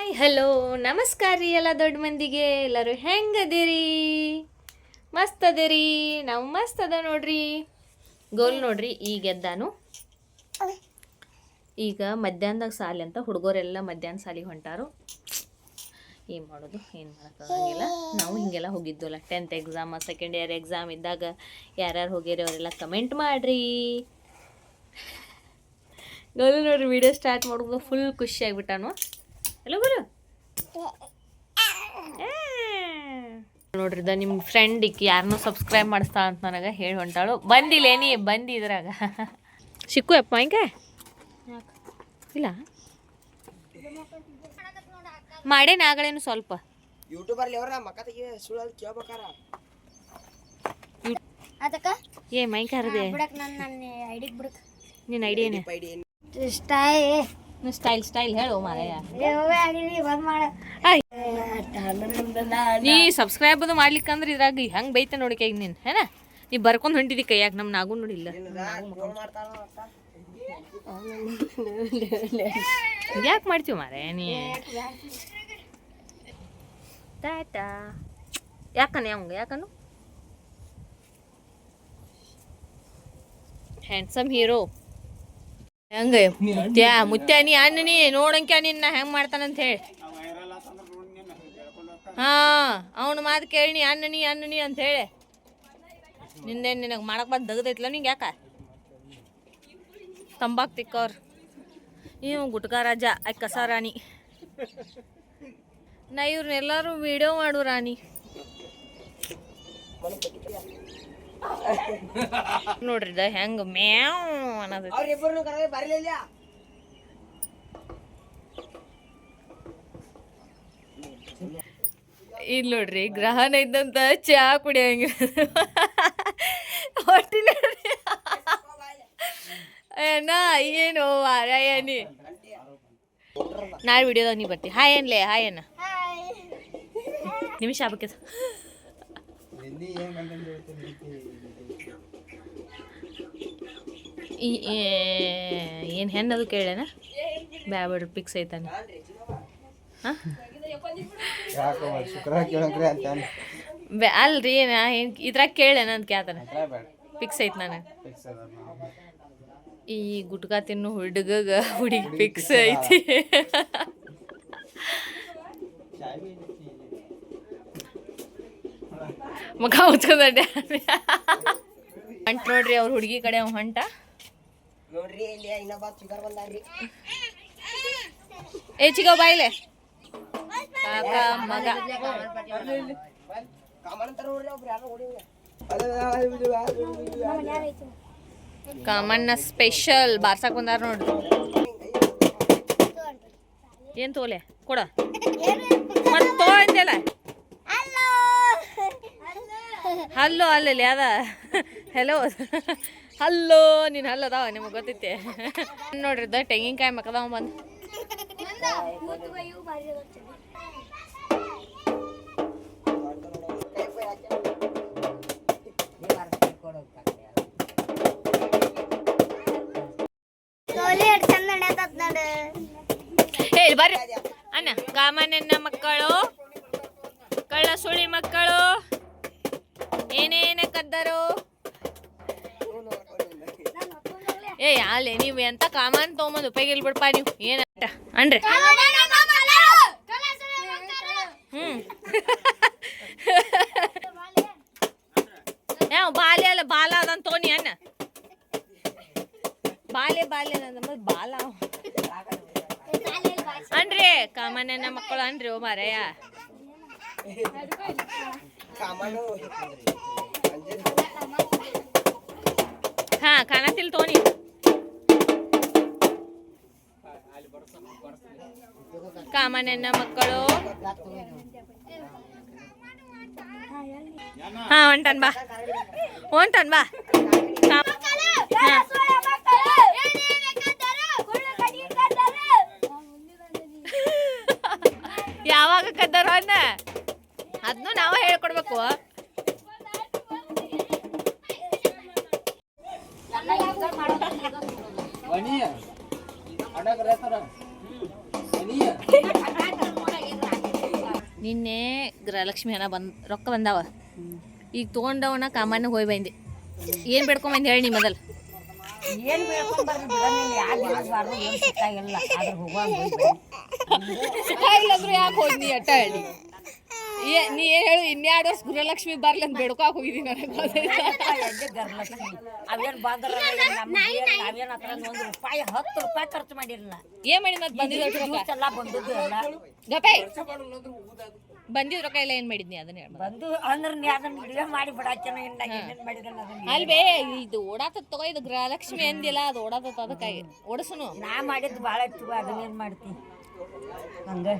Hi hello ನಮಸ್ಕಾರ ರೀ ಎಲ್ಲ ದೊಡ್ಡ ಮಂದಿಗೆ. ಎಲ್ಲರೂ ಹೆಂಗದಿರಿ? ಮಸ್ತ್ ಅದಿರಿ. ನಾವು ಮಸ್ತ್ ಅದ ನೋಡ್ರಿ. ಗೋಲ್ ನೋಡ್ರಿ ಈಗ ಎದ್ದಾನು. ಈಗ ಮಧ್ಯಾಹ್ನದಾಗ ಸಾಲಿ ಅಂತ ಹುಡುಗರೆಲ್ಲ ಮಧ್ಯಾಹ್ನ ಸಾಲಿಗೆ ಹೊಂಟಾರು. ಏನು ಮಾಡೋದು, ಏನು ಮಾಡೋಕ್ಕಾಗಂಗಿಲ್ಲ. ನಾವು ಹೀಗೆಲ್ಲ ಹೋಗಿದ್ದಲ್ಲ 10th exam, second year exam ಇದ್ದಾಗ ಯಾರ್ಯಾರು ಹೋಗಿರಿ ಅವರೆಲ್ಲ ಕಮೆಂಟ್ ಮಾಡಿರಿ. ಗೋಲು ನೋಡ್ರಿ ವಿಡಿಯೋ ಸ್ಟಾರ್ಟ್ ಮಾಡೋದು ಫುಲ್ ಖುಷಿ ಆಗಿಬಿಟ್ಟಾನು. ಹಲೋ ಗುರು ನೋಡ್ರಿ ನಿಮ್ಮ ಫ್ರೆಂಡ್ ಯಾರನ್ನೂ ಸಬ್ಸ್ಕ್ರೈಬ್ ಮಾಡಿಸ್ತಾ ಅಂತ ನನಗೆ ಹೇಳಿ ಹೊಂಟಾಳು. ಬಂದಿಲ್ಲೇನಿ ಬಂದು ಇದ್ರಾಗ ಸಿಕ್ಕು ಅಪ್ಪ ಹಿಂಗೆ ಇಲ್ಲ ಮಾಡೇನ ಆಗಲೇನು ಸ್ವಲ್ಪ ಏ ಮೈಕ್ ಹರದೆ ನಿನ್ನ ಐಡಿಯಾನೇ ಸ್ಟೈಲ್ ಸ್ಟೈಲ್ ಹೇಳು ಮಾರಾಯ. ನೀ ಸಬ್ಸ್ಕ್ರೈಬ್ ಅದು ಮಾಡ್ಲಿಕ್ಕಂದ್ರೆ ಇದ್ರಾಗ ಹೆಂಗೆ ಬೈತೆ ನೋಡಿ ಕೈಗೆ ನೀನು ಏನ ನೀ ಬರ್ಕೊಂಡು ಹೊಂಟಿದಿ ಕೈಯಾಗ ನಮ್ಮ ನಾಗೂ ನೋಡಿಲ್ಲ. ಯಾಕೆ ಮಾಡ್ತೀವಿ ಮಾರಾಯ ನೀ ಟಾಟಾ ಯಾಕನ ಅವಂಗ ಯಾಕನು ಹ್ಯಾಂಡ್ಸಮ್ ಹೀರೋ ಹೆಂಗ ಮುತ್ಯ ನೀ ಅನ್ನ ನೀ ನೋಡಂಕ್ಯ ನಿನ್ನ ಹೆಂಗೆ ಮಾಡ್ತಾನಂತ ಹೇಳಿ. ಹಾಂ ಅವನು ಮಾತು ಕೇಳಿ ಅನ್ನ ನೀ ಅಂತ ಹೇಳಿ ನಿಂದೇನು ನಿನಗೆ ಮಾಡಕ್ಕೆ ಬಂದು ದಗದೈತ್ಲ ನಿಂಗೆ ಯಾಕ ತಂಬಾಕು ತಿಕ್ಕವ್ರು ನೀವು ಗುಟ್ಕಾ ರಾಜ ಕಸ ರಾಣಿ. ನಾ ಇವ್ರನ್ನೆಲ್ಲರೂ ವಿಡಿಯೋ ಮಾಡು ರಾಣಿ. ನೋಡ್ರಿ ಹೆಂಗ ಮ್ಯಾವ್ ಅನ್ನೋದು. ಇಲ್ಲಿ ನೋಡ್ರಿ ಗ್ರಹಣ ಇದ್ದಂತ ಚಹಾ ಕುಡಿಯಂಗ ಹೊಟ್ಟಿನ ನಾ ಏನು ವಾರಾಯನಿ ನಾಳೆ ವಿಡಿಯೋದಾಗ ನೀ ಬರ್ತಿ. ಹಾಯ್ ಅನ್ಲೇ ಹಾಯ್ ಅನ್ನ ನಿಮಿಷ ಆಗ್ಬೇಕ. ಏನು ಹೆಣ್ಣದು ಕೇಳೇನ ಬ್ಯಾಬಡ್ರಿ ಪಿಕ್ಸ್ ಐತಾನೆ. ಹಾಂ ಅಲ್ರಿ ನಾ ಏನು ಇದ್ರಾಗ ಕೇಳೇನ ಅಂತ ಕೇಳ್ತಾನೆ ಪಿಕ್ಸ್ ಐತೆ ನಾನು. ಈ ಗುಟ್ಕಾ ತಿನ್ನು ಹುಡುಗಗ ಹುಡುಗಿ ಪಿಕ್ಸ್ ಐತಿ. ಮುಖ ಮುಚ್ಕೊಂಡ ಹೊಂಟ ನೋಡ್ರಿ ಅವ್ರ ಹುಡುಗಿ ಕಡೆ ಅವ್ ಹೊಂಟ ಏ ಚಿಗೋ ಬಾಯಿಲೆ ಕಾಕ ಮಗ ಕಾಮಣ್ಣ ಸ್ಪೆಷಲ್ ಬಾರ್ಸಾಕ್ ಬಂದಾರ ನೋಡ್ರಿ. ಏನ್ ತೋಲೆ ಕೊಡ ಮತ್ ತೋ ಅಂತೆಲ್ಲ ಹಲ್ಲೋ ಅಲ್ಲಲ್ಲಿ ಅದ ಹೆಲೋ ಹಲ್ಲೋ ನೀನು ಹಲ್ಲದಾವ ನಿಮಗೆ ಗೊತ್ತೈತೆ ನೋಡ್ರಿ ತೆಂಗಿನಕಾಯಿ ಮಕ್ಕದವ ಬಂದು ಹೇಳಿ ಬರ್ರಿ ಅಣ್ಣ. ಕಾಮನನ್ನ ಮಕ್ಕಳು ಕಳ್ಳ ಸುಳಿ ಮಕ್ಕಳು ಏನೇನ ಕದ್ದರು. ಏ ಅಲ್ಲೇ ನೀವು ಎಂತ ಕಾಮನ್ ತೊಗೊಂಬಂದು ಉಪಯೋಗ ಬಿಡ್ಪ ನೀವು ಏನಂತ ಅನ್ರಿ. ಯಾವ ಬಾಲ್ಯ ಅಲ್ಲ ಬಾಲ ಅದಂತ ತೋನಿ ಅಣ್ಣ. ಬಾಲ್ಯ ನಂದು ಬಾಲ ಅನ್ರಿ ಕಾಮನನ್ನ ಮಕ್ಕಳು ಅನ್ರಿ ಓ ಮಾರಯ್ಯ. ಹಾ ಕಾಣತಿಲ್ ತೋನಿ ಕಾಮನನ್ನ ಮಕ್ಕಳು. ಹಾ ಹೊಂಟನ್ ಬಾ ಯಾವಾಗ ಕದ್ದಾರ ಅನ್ನ ಅದನ್ನು ನಾವೇ ಹೇಳ್ಕೊಡ್ಬೇಕು. ನಿನ್ನೆ ಗೃಹಲಕ್ಷ್ಮಿ ಹಣ ರೊಕ್ಕ ಬಂದಾವ. ಈಗ ತೊಗೊಂಡವನ ಕಾಮಣ್ಣ ಹೋಗಿ ಬಂದೆ. ಏನು ಬೇಡ್ಕೊಂಬಂದು ಹೇಳಿ ನೀ ಮೊದಲು. ಏನು ಬೇಡ್ಕೊಂಬರ್ರಿ ಬಿಡೋಣ, ಯಾರು ಏನು ಸಿಕ್ಕಾಗಿಲ್ಲ, ಆದ್ರೆ ಸಿಕ್ಕಾಗಿಲ್ಲಂದ್ರೆ ಯಾಕೆ ಹೋಗಿ ನೀ ಅಟ್ಟ ಹೇಳಿ. ನೀ ಏನು ಹೇಳು, ಇನ್ಯಾರು ವರ್ಷ ಗೃಹಲಕ್ಷ್ಮಿ ಬರ್ಲಿ ಅಂತ ಬೇಡ್ಕೊಕ್ ಹೋಗಿದ್ದೀನಿ ನನಗೆ. ಗೃಹಲಕ್ಷ್ಮಿ ಅವೇನು ಬಂದ್ರ ನಾವೇನು ಹತ್ರ ₹1 ₹10 ಖರ್ಚು ಮಾಡಿರಲಿಲ್ಲ. ಏನು ಮಾಡಿ ಮತ್ತೆ ಬಂದಿದ್ದು ಎಲ್ಲ ಬಂದದ್ದು ಎಲ್ಲ ಗಪೆ ಬಂದಿದ್ ರೊಕ್ಕ ಎಲ್ಲ ಏನು ಮಾಡಿದ್ನಿ ಅದನ್ನ ಹೇಳಿ. ಬಂದು ಅಂದ್ರೆ ನೀ ಅದನ್ನ ವಿಡಿಯೋ ಮಾಡಿ ಬಿಡಾಕೇನೋ ಏನೇನು ಮಾಡಿದಲ್ಲ ಅದನ್ನ ಅಲ್ವೇ ಇದು ಓಡಾತತ್ ತಗೋ. ಇದು ಗೃಹಲಕ್ಷ್ಮಿ ಅಂದಿಲ್ಲ, ಅದು ಓಡಾತತ್. ಅದಕ್ಕಾಗಿ ಓಡಿಸುನು ನಾ ಮಾಡಿದ್ದು ಭಾಳ ಇತ್ತು. ಅದನ್ನೇನು ಮಾಡ್ತೀನಿ ಹಂಗೆ.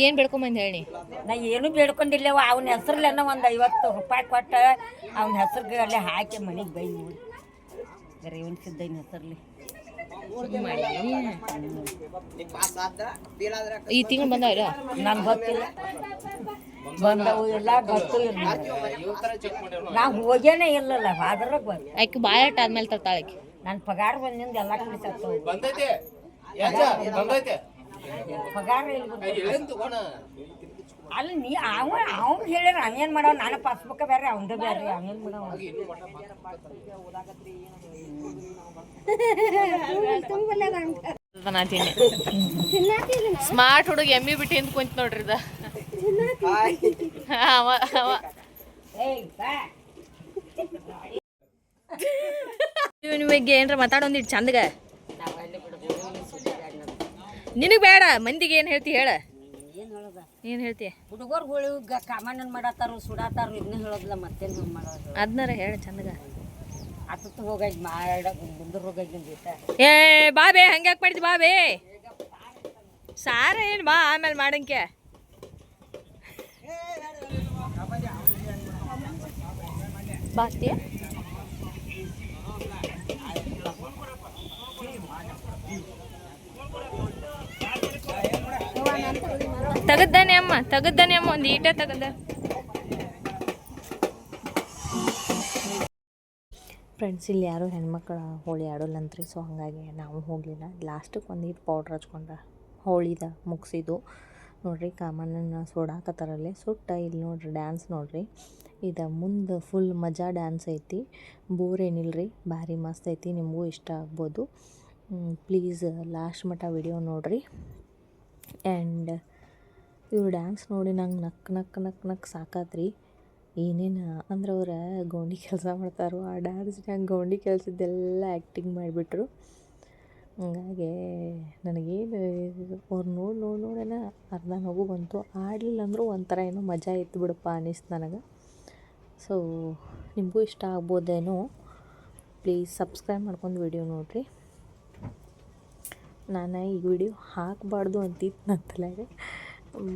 ಏನು ಬೇಡ್ಕೊಂಬಂದು ಹೇಳಿ. ನಾ ಏನು ಬೇಡ್ಕೊಂಡಿಲ್ಲವ. ಅವನ ಹೆಸ್ರಲ್ಲೇನೋ ಒಂದು ₹50 ಕೊಟ್ಟು ಅವನ ಹೆಸ್ರಿಗೆ ಅಲ್ಲೇ ಹಾಕಿ ಮನೆಗೆ ಬೈ ನೋಡಿ ರೇವನ್ ಸಿದ್ದಯ್ಯನ ಹೆಸರಲ್ಲಿ ಈ ತಿಂಗಳು ಬಂದವ. ನನ್ಗೆ ಗೊತ್ತಿಲ್ಲ ಬಂದವು ಎಲ್ಲ ಗೊತ್ತು ಇಲ್ಲ. ನಾ ಹೋಗೇನೇ ಇಲ್ಲಲ್ಲ. ಅದ್ರಾಗ ಬಂದು ಆಕೆ ಬಾಯಟ್ ಆದ್ಮೇಲೆ ತರ್ತಾಳಕ್ಕೆ. ನನ್ನ ಪಗಾರ ಬಂದಿಂದ ಎಲ್ಲ ಕಳಿಸತ್ತು. ಪಗಾರ ಅಲ್ಲಿ ನೀ ಅವ್ನು ಹೇಳ್ಯಾರ ಅವೇನು ಮಾಡವ. ನಾನು ಪಾಸ್ಬುಕ್ಕ ಬೇರೆ ಅವಂದ ಬೇರೆ ಅವೇನು ಮಾಡವ. ಸ್ಮಾರ್ಟ್ ಹುಡುಗ ಎಮ್ಮಿ ಬಿಟ್ಟು ಅಂತ ಕುಂತ ನೋಡ್ರಿ. ನಿಮಗೆ ಏನ್ರ ಮಾತಾಡೊಂದಿಟ್ಟು ಚಂದಗ. ನಿನಗೆ ಬೇಡ, ಮಂದಿಗೆ ಏನು ಹೇಳ್ತಿ ಹೇಳ. ಏನು ಹೇಳ್ತಿ? ಹುಡುಗರು ಕಾಮಣ್ಣನ ಮಾಡತ್ತಾರು, ಸುಡಾತಾರು, ಇದನ್ನ ಹೇಳೋದಿಲ್ಲ. ಮತ್ತೇನು ಮಾಡೋದು? ಅದನ್ನಾರ ಹೇಳ ಚಂದಗ. ಹತ್ತು ಹೋಗಿ ಮುಂದೆ ಹೋಗಿ ಏ ಬಾಬೇ ಹಂಗ್ಯಾಕೆ ಮಾಡಿದ್ವಿ ಬಾಬೇ. ಸಾರ ಏನು ಬಾ ಆಮೇಲೆ ಮಾಡಂಕೆ. ಬಾತ್ಯ ತೆಗದ್ದಾನೆ ಅಮ್ಮ, ತೆಗದ್ದಾನೆ ಅಮ್ಮ, ಒಂದು ಈಟ ತೆಗದ. ಫ್ರೆಂಡ್ಸ್, ಇಲ್ಲಿ ಯಾರು ಹೆಣ್ಮಕ್ಳು ಹೋಳಿ ಆಡೋಲ್ಲಂತ್ರಿ. ಸೊ ಹಾಗಾಗಿ ನಾವು ಹೋಗಲಿಲ್ಲ. ಲಾಸ್ಟಿಗೆ ಒಂದು ಈಟ್ ಪೌಡ್ರ್ ಹಚ್ಕೊಂಡ್ರೆ ಹೋಳಿದ ಮುಗಿಸಿದ್ದು ನೋಡ್ರಿ. ಕಾಮಣ್ಣನ ಸುಡಾಕತ್ತಾರಲ್ಲೇ ಸುಟ್ಟ. ಇಲ್ಲಿ ನೋಡ್ರಿ ಡ್ಯಾನ್ಸ್ ನೋಡ್ರಿ. ಇದು ಮುಂದೆ ಫುಲ್ ಮಜಾ ಡ್ಯಾನ್ಸ್ ಐತಿ. ಬೋರ್ ಏನಿಲ್ಲರಿ, ಭಾರಿ ಮಸ್ತ್ ಐತಿ. ನಿಮಗೂ ಇಷ್ಟ ಆಗ್ಬೋದು. ಪ್ಲೀಸ್ ಲಾಸ್ಟ್ ಮಟ್ಟ ವಿಡಿಯೋ ನೋಡ್ರಿ. ಆ್ಯಂಡ್ ಇವ್ರು ಡ್ಯಾನ್ಸ್ ನೋಡಿ ನಂಗೆ ನಕ್ ಸಾಕಾತ್ರಿ. ಏನೇನು ಅಂದ್ರೆ ಅವ್ರು ಗೌಂಡಿ ಕೆಲಸ ಮಾಡ್ತಾರೋ ಆ ಡ್ಯಾನ್ಸ್ನಾಗ ಗೌಂಡಿ ಕೆಲಸದ್ದೆಲ್ಲ ಆ್ಯಕ್ಟಿಂಗ್ ಮಾಡಿಬಿಟ್ರು. ಹಂಗಾಗಿ ನನಗೇನು ಅವ್ರು ನೋಡೇನ ಅರ್ಧ ನಗು ಬಂತು. ಆಡಲಿಲ್ಲ ಅಂದರೂ ಒಂಥರ ಏನೋ ಮಜಾ ಇತ್ತು ಬಿಡಪ್ಪ ಅನ್ನಿಸ್ತು ನನಗೆ. ಸೊ ನಿಮಗೂ ಇಷ್ಟ ಆಗ್ಬೋದೇನೋ. ಪ್ಲೀಸ್ ಸಬ್ಸ್ಕ್ರೈಬ್ ಮಾಡ್ಕೊಂಡು ವಿಡಿಯೋ ನೋಡಿರಿ. ನಾನು ಈ ವಿಡಿಯೋ ಹಾಕಬಾರ್ದು ಅಂತಿತ್ತು ನನ್ನ ತಲೆಗೆ.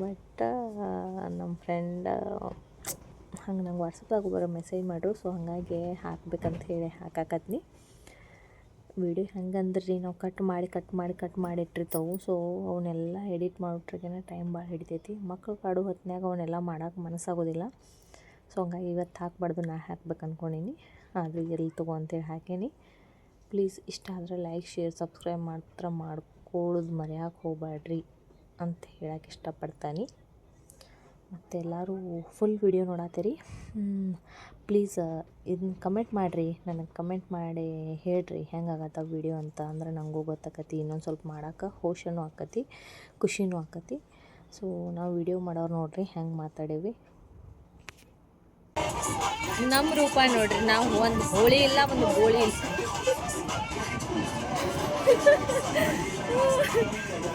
ಬಟ್ ನಮ್ಮ ಫ್ರೆಂಡ್ ಹಂಗೆ ನಂಗೆ ವಾಟ್ಸಪ್ದಾಗ ಬರೋ ಮೆಸೇಜ್ ಮಾಡ್ರು. ಸೊ ಹಾಗಾಗಿ ಹಾಕ್ಬೇಕಂತ ಹೇಳಿ ಹಾಕಾಕತ್ನಿ. ವಿಡಿಯೋ ಹೆಂಗಂದ್ರಿ ನಾವು ಕಟ್ ಮಾಡಿ ಇಟ್ಟಿರ್ತಾವೆ. ಸೊ ಅವನ್ನೆಲ್ಲ ಎಡಿಟ್ ಮಾಡಿಬಿಟ್ರಿಗೇನೆ ಟೈಮ್ ಭಾಳ ಹಿಡಿತೈತಿ. ಮಕ್ಳು ಕಾಡು ಹೊತ್ನ್ಯಾಗ ಅವನ್ನೆಲ್ಲ ಮಾಡೋಕೆ ಮನಸ್ಸಾಗೋದಿಲ್ಲ. ಸೊ ಹಂಗಾಗಿ ಇವತ್ತು ಹಾಕಬಾರ್ದು, ನಾ ಹಾಕ್ಬೇಕು ಅಂದ್ಕೊಂಡೀನಿ. ಆದರೂ ಎಲ್ಲಿ ತಗೋ ಅಂತೇಳಿ ಹಾಕೇನಿ. ಪ್ಲೀಸ್ ಇಷ್ಟ ಆದರೆ ಲೈಕ್, ಶೇರ್, ಸಬ್ಸ್ಕ್ರೈಬ್ ಮಾತ್ರ ಮಾಡ್ಕೊಳ್ಳೋದು ಮರೆಯೋಕೆ ಹೋಗಬೇಡ್ರಿ ಅಂತ ಹೇಳಕ್ಕೆ ಇಷ್ಟಪಡ್ತಾನೆ. ಮತ್ತು ಎಲ್ಲರೂ ಫುಲ್ ವಿಡಿಯೋ ನೋಡತ್ತೀರಿ. ಪ್ಲೀಸ್ ಇದನ್ನ ಕಮೆಂಟ್ ಮಾಡಿರಿ. ನನಗೆ ಕಮೆಂಟ್ ಮಾಡಿ ಹೇಳ್ರಿ ಹೆಂಗಾಗತ್ತ ವಿಡಿಯೋ ಅಂತ. ಅಂದ್ರೆ ನನಗೂ ಗೊತ್ತಾಕತಿ, ಇನ್ನೊಂದು ಸ್ವಲ್ಪ ಮಾಡೋಕೆ ಹೋಶನೂ ಆಕತಿ, ಖುಷಿನೂ ಆಕತಿ. ಸೊ ನಾವು ವಿಡಿಯೋ ಮಾಡೋರು ನೋಡ್ರಿ ಹೆಂಗೆ ಮಾತಾಡೀವಿ. ನಮ್ಮ ರೂಪ ನೋಡ್ರಿ, ನಾವು ಒಂದು ಹೋಳಿ ಇಲ್ಲ, ಒಂದು ಗೋಳಿ ಇಲ್ಲ.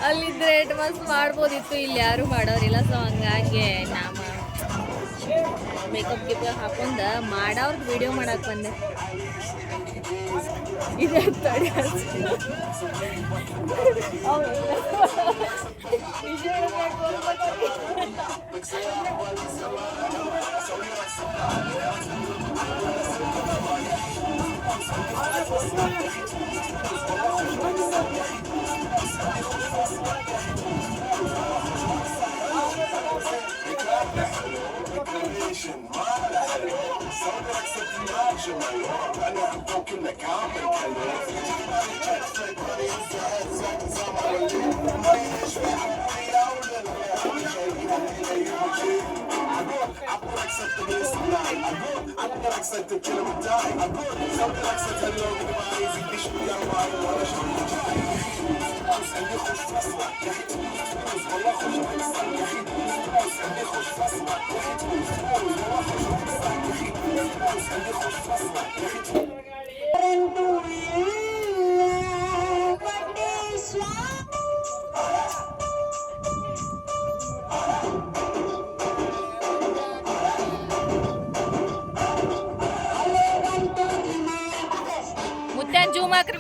ಅಲ್ಲಿದ್ದರೆ ಎಟ್ ಮಸ್ತ್ ಮಾಡ್ಬೋದಿತ್ತು. ಇಲ್ಲಿ ಯಾರೂ ಮಾಡೋರಿಲ್ಲ. ಸೊ ಹಂಗಾಗಿ ನಾವು ಮೇಕಪ್ ಗಿಪ್ ಹಾಕೊಂಡು ಮಾಡೋರ್ದು ವಿಡಿಯೋ ಮಾಡಕ್ಕೆ ಬಂದೆ. ಇದೆ ತಡಿ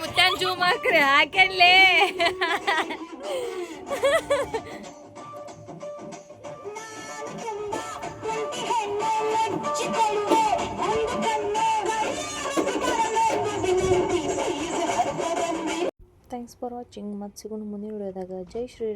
ಮುತ್ಯಾನ್ ಜೂಮ್ ಹಾಕ್ರಿ ಹಾಕ್ಯಾನ್ಲೇ ಥ್ಯಾಂಕ್ಸ್ ಫಾರ್ ವಾಚಿಂಗ್. ಮತ್ತೆ ಸಿಗೋಣ ಮುಂದಿನ ವಿಡಿಯೋದಾಗ. ಜೈ ಶ್ರೀ